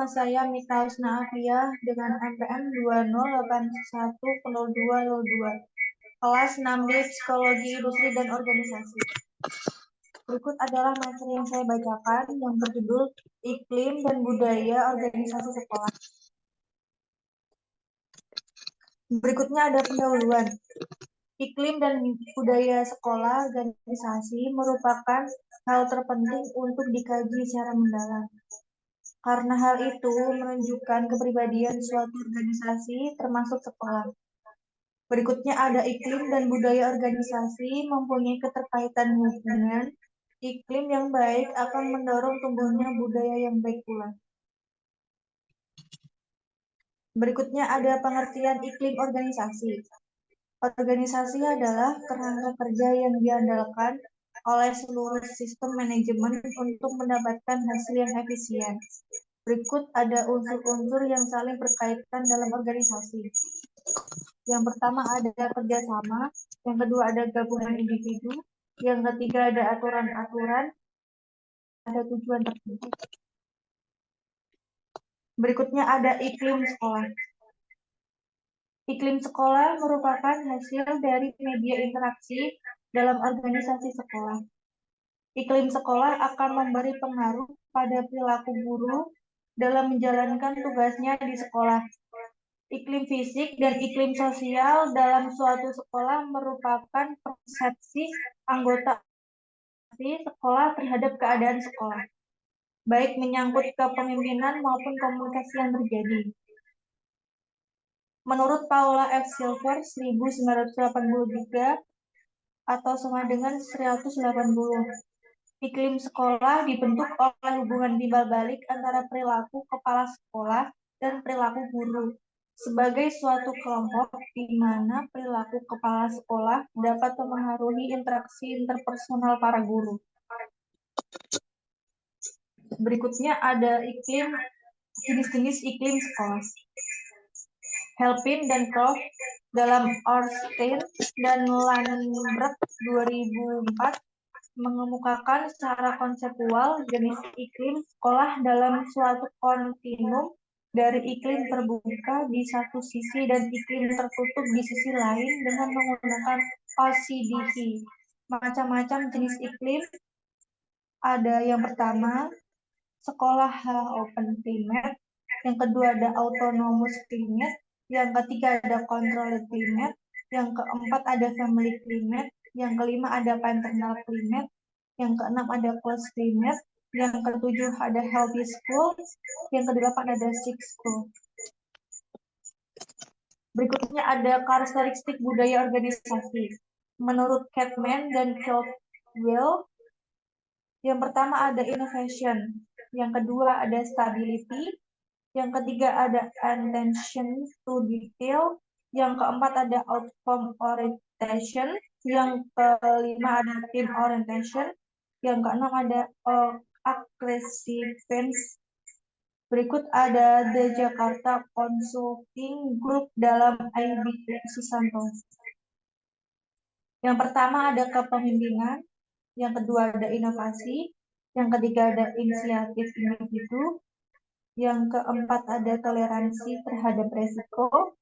Nama saya Mita Husna Afia dengan NPM 20810202, kelas 6B Psikologi Industri dan Organisasi. Berikut adalah materi yang saya bacakan yang berjudul Iklim dan Budaya Organisasi Sekolah. Berikutnya ada pendahuluan. Iklim dan budaya sekolah organisasi merupakan hal terpenting untuk dikaji secara mendalam. Karena hal itu menunjukkan kepribadian suatu organisasi termasuk sekolah. Berikutnya ada iklim dan budaya organisasi mempunyai keterkaitan hubungan. Iklim yang baik akan mendorong tumbuhnya budaya yang baik pula. Berikutnya ada pengertian iklim organisasi. Organisasi adalah kerangka kerja yang diandalkan oleh seluruh sistem manajemen untuk mendapatkan hasil yang efisien. Berikut ada unsur-unsur yang saling berkaitan dalam organisasi. Yang pertama ada kerjasama, yang kedua ada gabungan individu, yang ketiga ada aturan-aturan, ada tujuan tertentu. Berikutnya ada iklim sekolah. Iklim sekolah merupakan hasil dari media interaksi dalam organisasi sekolah. Iklim sekolah akan memberi pengaruh pada perilaku guru dalam menjalankan tugasnya di sekolah. Iklim fisik dan iklim sosial dalam suatu sekolah merupakan persepsi anggota sekolah terhadap keadaan sekolah, baik menyangkut kepemimpinan maupun komunikasi yang terjadi. Menurut Paula F. Silver 1983 atau sama dengan 180, iklim sekolah dibentuk oleh hubungan timbal balik antara perilaku kepala sekolah dan perilaku guru sebagai suatu kelompok di mana perilaku kepala sekolah dapat mempengaruhi interaksi interpersonal para guru. Berikutnya ada jenis-jenis iklim sekolah. Helpin dan Croft dalam Ornstein dan Landberg 2004 mengemukakan secara konseptual jenis iklim sekolah dalam suatu kontinum dari iklim terbuka di satu sisi dan iklim tertutup di sisi lain dengan menggunakan OCDE. Macam-macam jenis iklim ada yang pertama, sekolah open climate, yang kedua ada autonomous climate, yang ketiga ada controlled climate, yang keempat ada family climate, yang kelima ada paternal climate, yang keenam ada closed climate, yang ketujuh ada healthy school, yang kedelapan ada sick school. Berikutnya ada karakteristik budaya organisasi. Menurut Catman dan Caldwell, yang pertama ada innovation, yang kedua ada stability, yang ketiga ada attention to detail, yang keempat ada outcome orientation, yang kelima ada team orientation, yang keenam ada aggressiveness. Berikut ada The Jakarta Consulting Group dalam IBK Susanto. Yang pertama ada kepemimpinan, yang kedua ada inovasi, yang ketiga ada inisiatif individu, yang keempat ada toleransi terhadap resiko,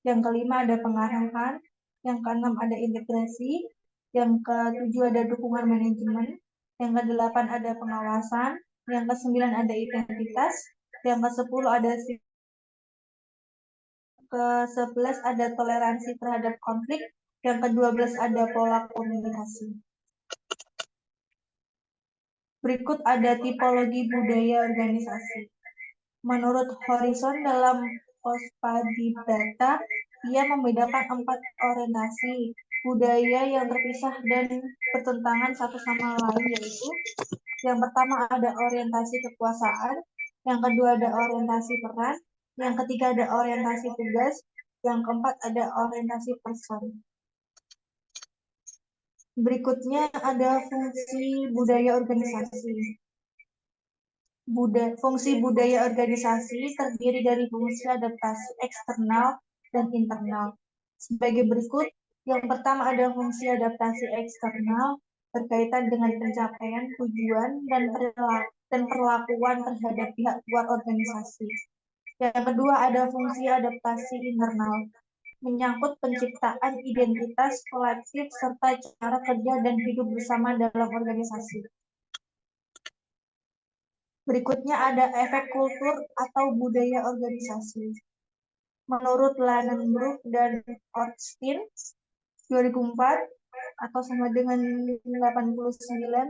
yang kelima ada pengarahan, yang keenam ada integrasi, yang ketujuh ada dukungan manajemen, yang kedelapan ada pengawasan, yang kesembilan ada identitas, yang kesepuluh ada ke-11 ada toleransi terhadap konflik, yang ke-12 ada pola komunikasi. Berikut ada tipologi budaya organisasi. Menurut Horizon dalam Pospadibdata, ia membedakan 4 orientasi budaya yang terpisah dan bertentangan satu sama lain, yaitu yang pertama ada orientasi kekuasaan, yang kedua ada orientasi peran, yang ketiga ada orientasi tugas, yang keempat ada orientasi person. Berikutnya ada fungsi budaya organisasi. Fungsi budaya organisasi terdiri dari fungsi adaptasi eksternal dan internal. Sebagai berikut, yang pertama ada fungsi adaptasi eksternal berkaitan dengan pencapaian tujuan dan perilaku dan perlakuan terhadap pihak luar organisasi. Yang kedua ada fungsi adaptasi internal, menyangkut penciptaan identitas kolektif serta cara kerja dan hidup bersama dalam organisasi. Berikutnya ada efek kultur atau budaya organisasi. Menurut Lannenbruch dan Ornstein 2004 atau sama dengan 89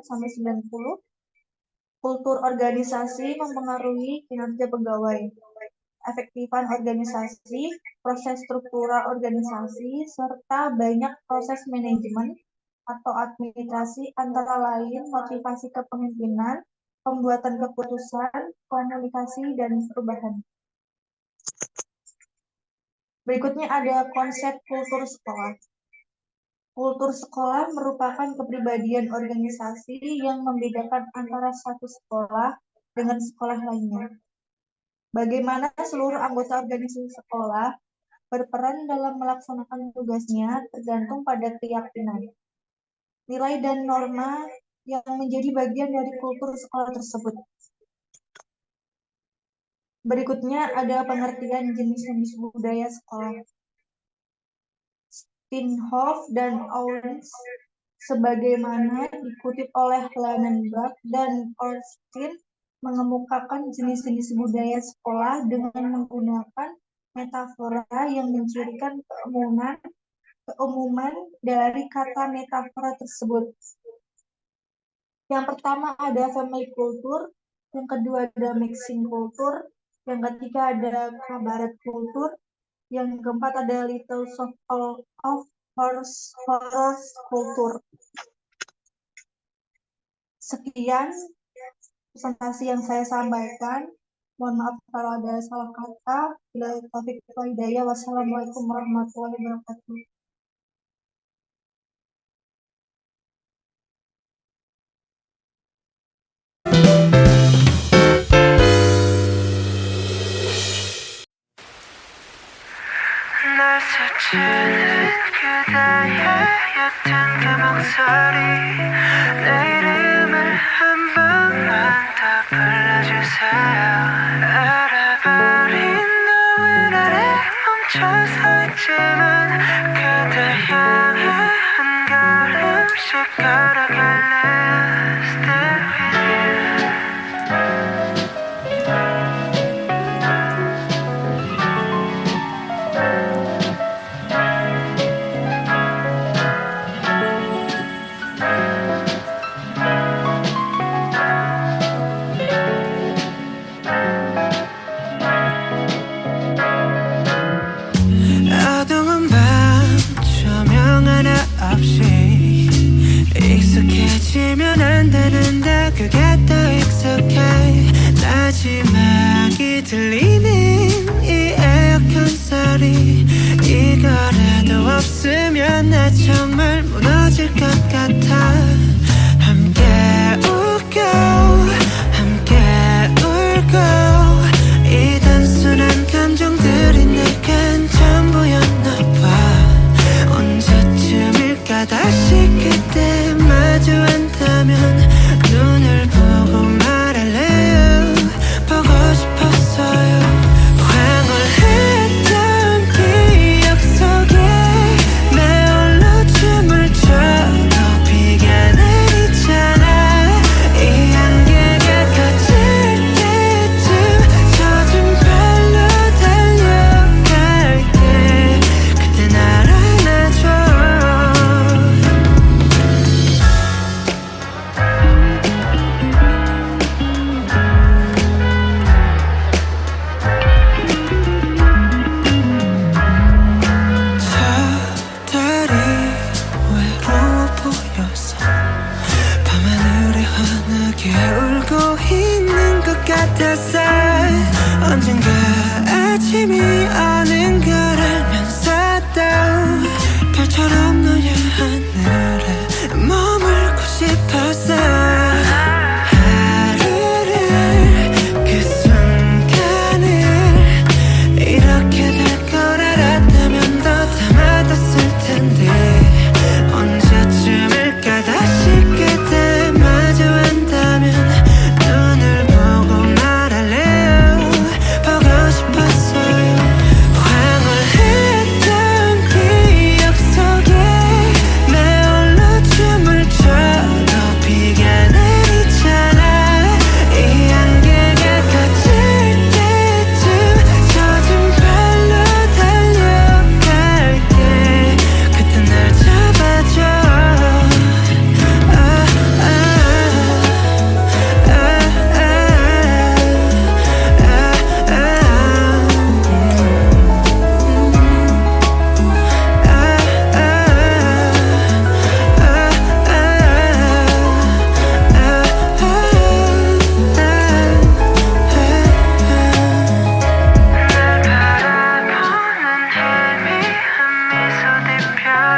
sampai 90, kultur organisasi mempengaruhi kinerja pegawai, efektifan organisasi, proses struktural organisasi, serta banyak proses manajemen atau administrasi antara lain motivasi kepemimpinan, pembuatan keputusan, komunikasi, dan perubahan. Berikutnya ada konsep kultur sekolah. Kultur sekolah merupakan kepribadian organisasi yang membedakan antara satu sekolah dengan sekolah lainnya. Bagaimana seluruh anggota organisasi sekolah berperan dalam melaksanakan tugasnya tergantung pada keyakinan, nilai dan norma yang menjadi bagian dari kultur sekolah tersebut. Berikutnya ada pengertian jenis-jenis budaya sekolah. Steinhoff dan Owens sebagaimana dikutip oleh Lannenbruch dan Ornstein mengemukakan jenis-jenis budaya sekolah dengan menggunakan metafora yang mencirikan keumuman dari kata metafora tersebut. Yang pertama ada family culture, yang kedua ada mixing culture, yang ketiga ada cabaret culture, yang keempat ada little of horror culture. Sekian presentasi yang saya sampaikan. Mohon maaf kalau ada salah kata. Bila taufiq wal hidayah. Wassalamualaikum warahmatullahi wabarakatuh. 날 스치는 그대의 옅은 그 목소리 내 이름을 한 번만 더 불러주세요 알아버린 너의 아래 멈춰 서 있지만 그대 향해 한 걸음씩 걸어갈래 Still with you 어두운 밤 조명 하나 없이 익숙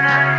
변해